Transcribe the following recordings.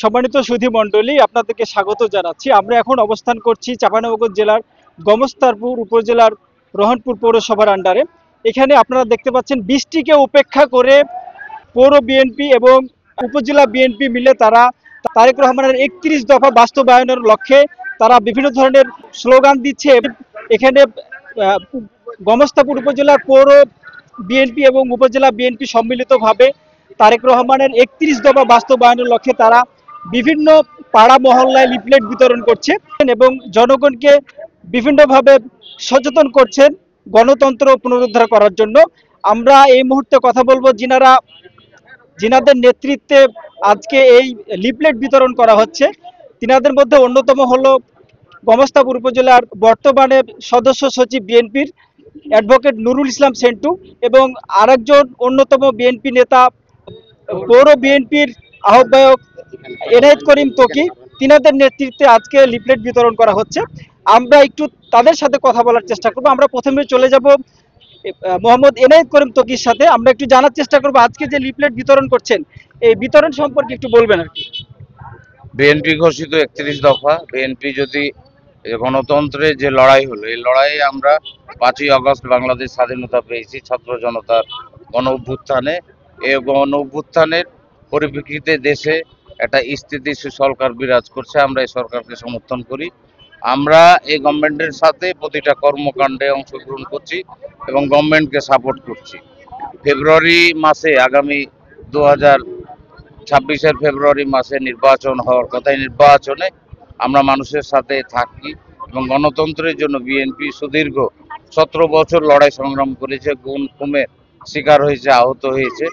সম্মানিত সুধী মণ্ডলী, আপনাদেরকে স্বাগত জানাচ্ছি। আমরা এখন অবস্থান করছি চাঁপাইনবাবগঞ্জ জেলার গোমস্তাপুর উপজেলার রহনপুর পৌরসভার আন্ডারে। এখানে আপনারা দেখতে পাচ্ছেন বৃষ্টিকে উপেক্ষা করে পৌর বিএনপি এবং উপজেলা বিএনপি মিলে তারা তারেক রহমানের 31 দফা বাস্তবায়নের লক্ষ্যে তারা বিভিন্ন ধরনের স্লোগান দিচ্ছে। এখানে গোমস্তাপুর উপজেলার পৌর বিএনপি এবং উপজেলা বিএনপি সম্মিলিতভাবে তারেক রহমানের 31 দফা বাস্তবায়নের লক্ষ্যে তারা বিভিন্ন পাড়া মহল্লায় লিফলেট বিতরণ করছে এবং জনগণকে বিভিন্নভাবে সচেতন করছেন গণতন্ত্র পুনরুদ্ধার করার জন্য। আমরা এই মুহূর্তে কথা বলবো যিনাদের নেতৃত্বে আজকে এই লিফলেট বিতরণ করা হচ্ছে। তিনাদের মধ্যে অন্যতম হলো গোমস্তাপুর উপজেলার বর্তমানে সদস্য সচিব বিএনপির অ্যাডভোকেট নুরুল ইসলাম সেন্টু এবং আরেকজন অন্যতম বিএনপি নেতা পৌর বিএনপির আহ্বায়ক এনায়েত করিম ত্বকি। তিনাদের নেতৃত্বে আজকে লিফলেট বিতরণ করা হচ্ছে। আমরা একটু তাদের সাথে কথা বলার চেষ্টা করব। আমরা প্রথমে চলে যাব মোহাম্মদ এনায়েত করিম ত্বকির সাথে। আমরা একটু জানার চেষ্টা করব আজকে যে লিফলেট বিতরণ করছেন এই বিতরণ সম্পর্কে একটু বলবেন আর কি। বিএনপি ঘোষিত 31 দফা। বিএনপি যদি গণতন্ত্রের যে লড়াই হলো, এই লড়াইয়ে আমরা 5ই আগস্ট বাংলাদেশ স্বাধীনতা পেয়েছি ছাত্র জনতার গণ অভ্যুত্থানে। এই গণ অভ্যুত্থানের পরিপ্রেক্ষিতে দেশে একটা স্থিতিশীল সরকার বিরাজ করছে। আমরা এই সরকারকে সমর্থন করি। আমরা এই গভর্নমেন্টের সাথে প্রতিটা কর্মকাণ্ডে অংশগ্রহণ করছি এবং গভর্নমেন্টকে সাপোর্ট করছি। ফেব্রুয়ারি মাসে আগামী 2026-এর ফেব্রুয়ারি মাসে নির্বাচন হওয়ার কথা। নির্বাচনে আমরা মানুষের সাথে থাকি এবং গণতন্ত্রের জন্য বিএনপি সুদীর্ঘ 17 বছর লড়াই সংগ্রাম করেছে, গুমের শিকার হয়েছে, আহত হয়েছে।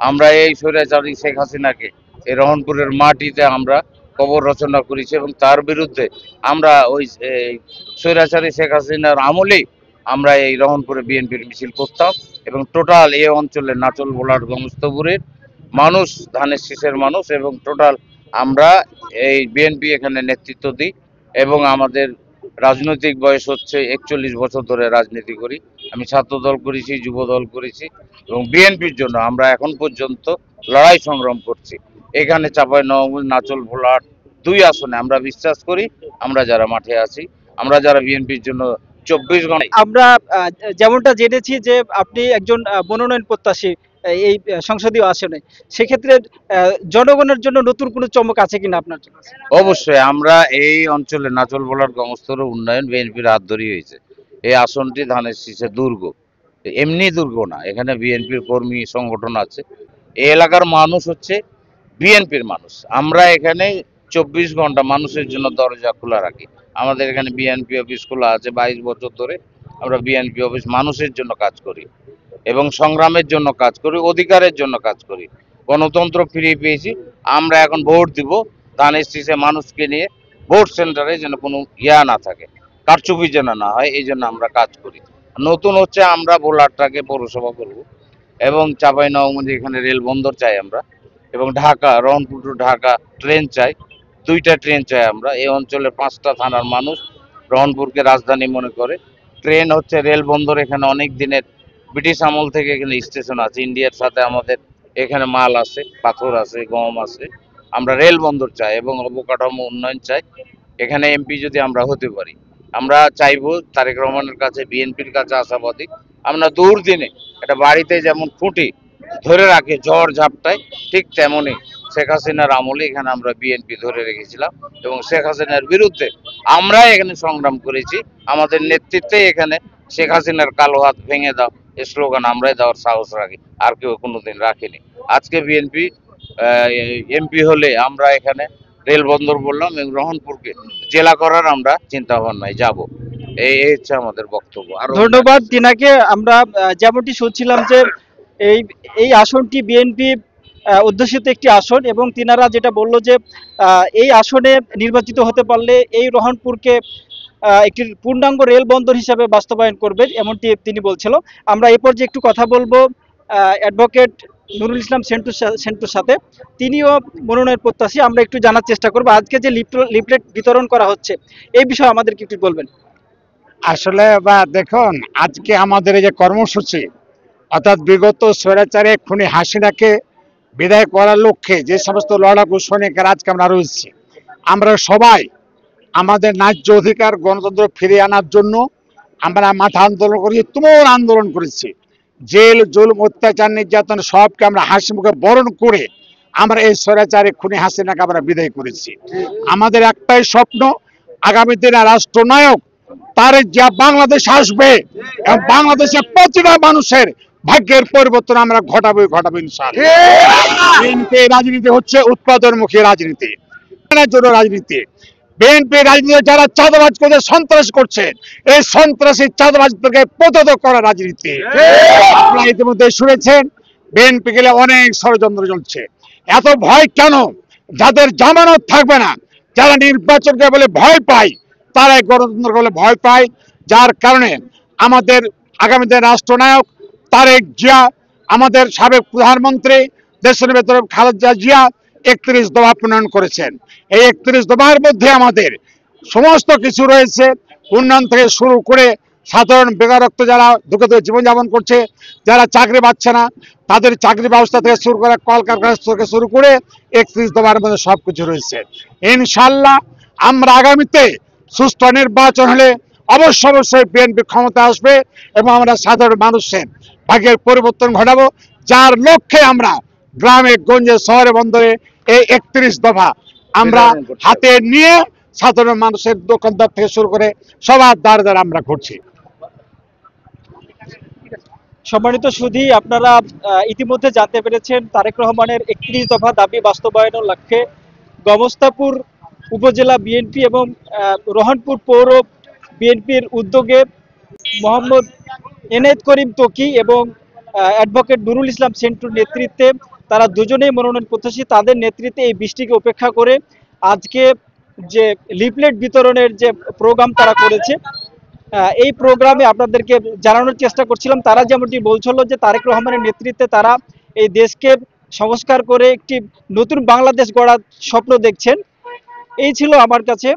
আমরা এই স্বৈরাচারী শেখ হাসিনাকে এই রহনপুরের মাটিতে আমরা কবর রচনা করেছি এবং তার বিরুদ্ধে আমরা ওই স্বৈরাচারী শেখ হাসিনার আমলেই আমরা এই রহনপুরে বিএনপির মিছিল করতাম এবং টোটাল এই অঞ্চলের নাচল ভোলার গোমস্তাপুরের মানুষ, ধানের শীষের মানুষ এবং টোটাল আমরা এই বিএনপি এখানে নেতৃত্ব দিই এবং আমাদের রাজনৈতিক বয়স হচ্ছে 41 বছর ধরে রাজনীতি করি। আমি ছাত্র দল করেছি, যুব দল করেছি এবং বিএনপির জন্য আমরা এখন পর্যন্ত লড়াই সংগ্রাম করছি। এখানে চাঁপাইনবাবগঞ্জ, নাচল ভোলার 2 আসনে আমরা বিশ্বাস করি, আমরা যারা মাঠে আছি, আমরা যারা বিএনপির জন্য 24 ঘন্টা। আমরা যেমনটা জেনেছি যে আপনি একজন মনোনয়ন প্রত্যাশী এই সংসদীয় আসনে, সেক্ষেত্রে জনগণের জন্য নতুন কোনো চমক আছে কিনা আপনার জন্য? অবশ্যই আমরা এই অঞ্চলে নাচল ভোলার গমস্তর উন্নয়ন বিএনপির হাত ধরেই হয়েছে। এই আসনটি ধানের শীষের দুর্গ, এমনি দুর্গ না, এখানে বিএনপির কর্মী সংগঠন আছে। এই এলাকার মানুষ হচ্ছে বিএনপির মানুষ। আমরা এখানে 24 ঘন্টা মানুষের জন্য দরজা খোলা রাখি। আমাদের এখানে বিএনপি অফিস খোলা আছে 22 বছর ধরে। আমরা বিএনপি অফিস মানুষের জন্য কাজ করি এবং সংগ্রামের জন্য কাজ করি, অধিকারের জন্য কাজ করি। গণতন্ত্র ফিরিয়ে পেয়েছি। আমরা এখন ভোট দিব ধানের শীষে মানুষকে নিয়ে, ভোট সেন্টারে যেন কোনো না থাকে, কারচুপি যেন না হয়, এই জন্য আমরা কাজ করি। নতুন হচ্ছে আমরা ভোলারটাকে পৌরসভা করব এবং চাঁপাইনবাবগঞ্জে এখানে রেল বন্দর চাই আমরা এবং ঢাকা, রংপুর টু ঢাকা ট্রেন চাই, 2টা ট্রেন চাই আমরা। এই অঞ্চলের 5টা থানার মানুষ রংপুরকে রাজধানী মনে করে। ট্রেন হচ্ছে রেল বন্দর, এখানে অনেক দিনের ব্রিটিশ আমল থেকে এখানে স্টেশন আছে। ইন্ডিয়ার সাথে আমাদের এখানে মাল আছে, পাথর আছে, গম আছে। আমরা রেল বন্দর চাই এবং অবকাঠামো উন্নয়ন চাই। এখানে এমপি যদি আমরা হতে পারি, আমরা চাইবো তারেক রহমানের কাছে, বিএনপির কাছে আশাবাদী। আমরা দুর্দিনে একটা বাড়িতে যেমন খুঁটি ধরে রাখে ঝড় ঝাপটায়, ঠিক তেমনই শেখ হাসিনার আমলে এখানে আমরা বিএনপি ধরে রেখেছিলাম এবং শেখ হাসিনার বিরুদ্ধে আমরা এখানে সংগ্রাম করেছি। আমাদের নেতৃত্বে এখানে শেখ হাসিনার কালো হাত ভেঙে দাও এই স্লোগান আমরাই দেওয়ার সাহস রাখি, আর কেউ কোনোদিন রাখেনি। আজকে বিএনপি এমপি হলে আমরা এখানে রেল বন্দর বললাম এবং রহনপুরকে জেলা করার আমরা চিন্তা ভাবনায় যাব। এই হচ্ছে আমাদের বক্তব্য। আর ধন্যবাদ তিনাকে। আমরা যেমনটি শুনছিলাম যে এই এই আসনটি বিএনপি অধ্যুষিত একটি আসন এবং তিনারা যেটা বললো যে এই আসনে নির্বাচিত হতে পারলে এই রহনপুরকে একটি পূর্ণাঙ্গ রেল বন্দর হিসাবে বাস্তবায়ন করবে, এমনটি তিনি বলছিল। আমরা এই পর্যায়ে একটু কথা বলবো অ্যাডভোকেট নুরুল ইসলাম সেন্টুর সাথে। তিনিও মনোনয়ন প্রত্যাশী। আমরা একটু জানার চেষ্টা করবো আজকে যে লিফলেট বিতরণ করা হচ্ছে এই বিষয়ে আমাদেরকে একটু বলবেন। আসলে দেখুন, আজকে আমাদের এই যে কর্মসূচি, অর্থাৎ বিগত স্বৈরাচারে খুনি হাসিনাকে বিদায় করার লক্ষ্যে যে সমস্ত লড়াকু সৈনিকের আজকে আমরা রয়েছি, আমরা সবাই আমাদের ন্যায্য অধিকার গণতন্ত্র ফিরিয়ে আনার জন্য আমরা মাঠে আন্দোলন করি, তুমুল আন্দোলন করেছি। জেল জুলুম অত্যাচার নির্যাতন সবকে আমরা হাসি মুখে বরণ করে আমরা এই স্বৈরাচারী খুনি হাসিনাকে আমরা বিদায় করেছি। আমাদের একটাই স্বপ্ন, আগামী দিনে রাষ্ট্রনায়ক তারেক জিয়া বাংলাদেশ আসবে এবং বাংলাদেশের প্রতিটা মানুষের ভাগ্যের পরিবর্তন আমরা ঘটাবোই ইনশাআল্লাহ। বিএনপি রাজনীতি হচ্ছে উৎপাদনমুখী রাজনীতি, জন্য রাজনীতি। বিএনপি রাজনীতি যারা চাঁদাবাজ করছে, সন্ত্রাস করছে, এই সন্ত্রাসী চাঁদাবাজদেরকে প্রতিহত করা রাজনীতি। আপনারা ইতিমধ্যে শুনেছেন বিএনপি গেলে অনেক ষড়যন্ত্র চলছে। এত ভয় কেন? যাদের জামানত থাকবে না, যারা নির্বাচনকে বলে ভয় পায়, তারাই গণতন্ত্রকে বলে ভয় পায়। যার কারণে আমাদের আগামী দিনের রাষ্ট্রনায়ক তারেক জিয়া, আমাদের সাবেক প্রধানমন্ত্রী দেশের ভেতরে খালেদা জিয়া 31 দফা প্রণয়ন করেছেন। এই 31 দফার মধ্যে আমাদের সমস্ত কিছু রয়েছে, উন্নয়ন থেকে শুরু করে সাধারণ বেকারত্ব যারা দুঃখে দুঃখে জীবনযাপন করছে, যারা চাকরি পাচ্ছে না তাদের চাকরি ব্যবস্থা থেকে শুরু করে কলকারখানা থেকে শুরু করে 31 দফার মধ্যে সবকিছু রয়েছে। ইনশাআল্লাহ আমরা আগামীতে সুষ্ঠু নির্বাচন হলে অবশ্যই বিএনপি ক্ষমতা আসবে এবং আমরা সাধারণ মানুষের ভাগ্যের পরিবর্তন ঘটাবো, যার লক্ষ্যে আমরা গ্রামে গঞ্জে শহরে বন্দরে এই 31 দফা আমরা হাতে নিয়ে সাধারণ মানুষের দোকানদার থেকে শুরু করে সবার দ্বারে দ্বারে আমরা ঘুরছি। সম্মানিত সুধী, আপনারা ইতিমধ্যে জানতে পেরেছেন তারেক রহমানের 31 দফা দাবি বাস্তবায়নের লক্ষ্যে গমস্তাপুর উপজেলা বিএনপি এবং রহনপুর পৌর বিএনপির উদ্যোগে মোহাম্মদ এনায়েত করিম ত্বকী এবং অ্যাডভোকেট নুরুল ইসলাম সেন্টুর নেতৃত্বে, তারা দুজনেই মনোনয়ন প্রত্যাশী, তাদের নেতৃত্বে এই বৃষ্টিকে উপেক্ষা করে আজকে যে লিফলেট বিতরণের যে প্রোগ্রাম তারা করেছে, এই প্রোগ্রামে আপনাদেরকে জানানোর চেষ্টা করছিলাম। তারা যেমনটি বলছিল যে তারেক রহমানের নেতৃত্বে তারা এই দেশকে সংস্কার করে একটি নতুন বাংলাদেশ গড়ার স্বপ্ন দেখছেন। এই ছিল আমার কাছে।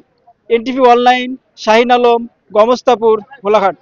এনটিভি অনলাইন, শাহিন আলম, গমস্তাপুর, ভোলাঘাট।